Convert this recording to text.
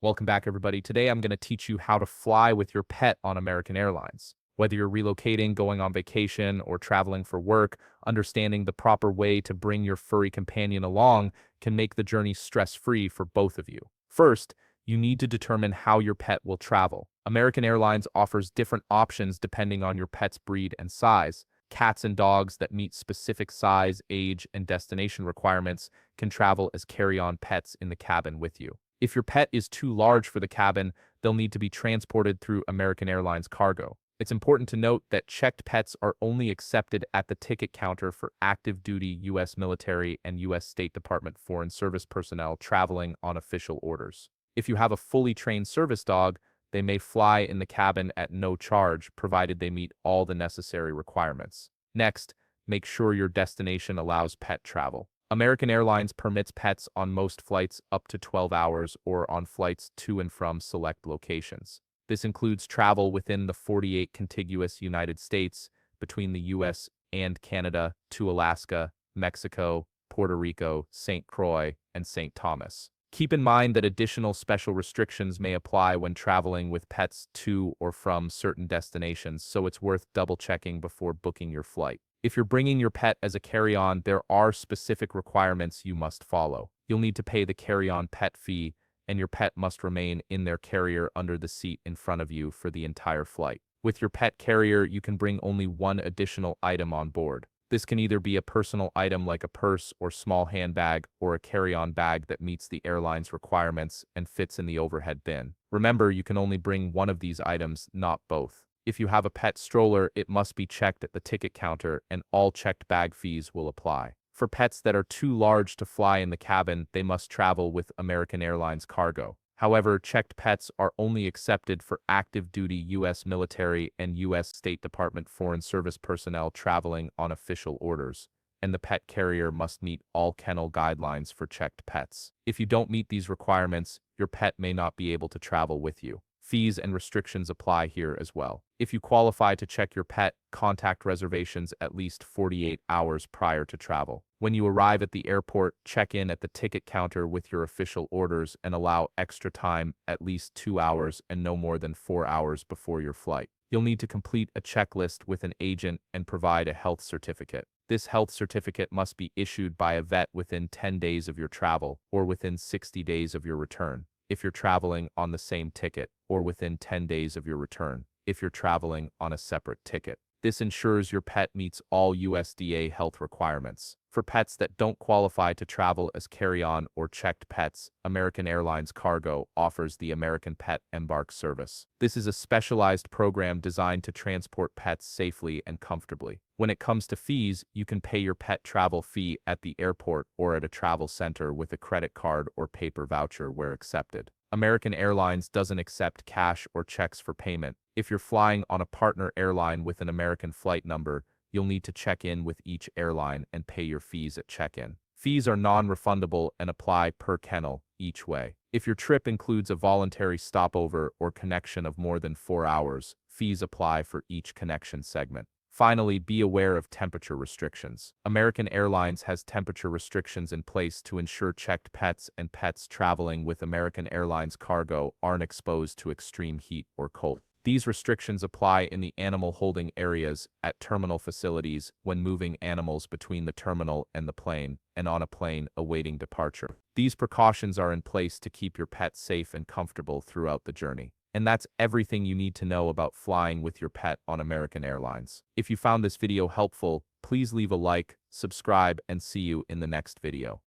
Welcome back, everybody. Today I'm going to teach you how to fly with your pet on American Airlines. Whether you're relocating, going on vacation, or traveling for work, understanding the proper way to bring your furry companion along can make the journey stress-free for both of you. First, you need to determine how your pet will travel. American Airlines offers different options depending on your pet's breed and size. Cats and dogs that meet specific size, age, and destination requirements can travel as carry-on pets in the cabin with you. If your pet is too large for the cabin, they'll need to be transported through American Airlines cargo. It's important to note that checked pets are only accepted at the ticket counter for active duty U.S. military and U.S. State Department Foreign Service personnel traveling on official orders. If you have a fully trained service dog, they may fly in the cabin at no charge, provided they meet all the necessary requirements. Next, make sure your destination allows pet travel. American Airlines permits pets on most flights up to 12 hours or on flights to and from select locations. This includes travel within the 48 contiguous United States, between the U.S. and Canada, to Alaska, Mexico, Puerto Rico, St. Croix, and St. Thomas. Keep in mind that additional special restrictions may apply when traveling with pets to or from certain destinations, so it's worth double-checking before booking your flight. If you're bringing your pet as a carry-on, there are specific requirements you must follow. You'll need to pay the carry-on pet fee, and your pet must remain in their carrier under the seat in front of you for the entire flight. With your pet carrier, you can bring only one additional item on board. This can either be a personal item like a purse or small handbag, or a carry-on bag that meets the airline's requirements and fits in the overhead bin. Remember, you can only bring one of these items, not both. If you have a pet stroller, it must be checked at the ticket counter, and all checked bag fees will apply. For pets that are too large to fly in the cabin, they must travel with American Airlines cargo. However, checked pets are only accepted for active-duty U.S. military and U.S. State Department Foreign Service personnel traveling on official orders, and the pet carrier must meet all kennel guidelines for checked pets. If you don't meet these requirements, your pet may not be able to travel with you. Fees and restrictions apply here as well. If you qualify to check your pet, contact reservations at least 48 hours prior to travel. When you arrive at the airport, check in at the ticket counter with your official orders and allow extra time, at least 2 hours and no more than 4 hours before your flight. You'll need to complete a checklist with an agent and provide a health certificate. This health certificate must be issued by a vet within 10 days of your travel or within 60 days of your return, if you're traveling on the same ticket, or within 10 days of your return, if you're traveling on a separate ticket. This ensures your pet meets all USDA health requirements. For pets that don't qualify to travel as carry-on or checked pets, American Airlines Cargo offers the American Pet Embark service. This is a specialized program designed to transport pets safely and comfortably. When it comes to fees, you can pay your pet travel fee at the airport or at a travel center with a credit card or paper voucher where accepted. American Airlines doesn't accept cash or checks for payment. If you're flying on a partner airline with an American flight number, you'll need to check in with each airline and pay your fees at check-in. Fees are non-refundable and apply per kennel each way. If your trip includes a voluntary stopover or connection of more than 4 hours, fees apply for each connection segment. Finally, be aware of temperature restrictions. American Airlines has temperature restrictions in place to ensure checked pets and pets traveling with American Airlines cargo aren't exposed to extreme heat or cold. These restrictions apply in the animal holding areas, at terminal facilities, when moving animals between the terminal and the plane, and on a plane awaiting departure. These precautions are in place to keep your pet safe and comfortable throughout the journey. And that's everything you need to know about flying with your pet on American Airlines. If you found this video helpful, please leave a like, subscribe, and see you in the next video.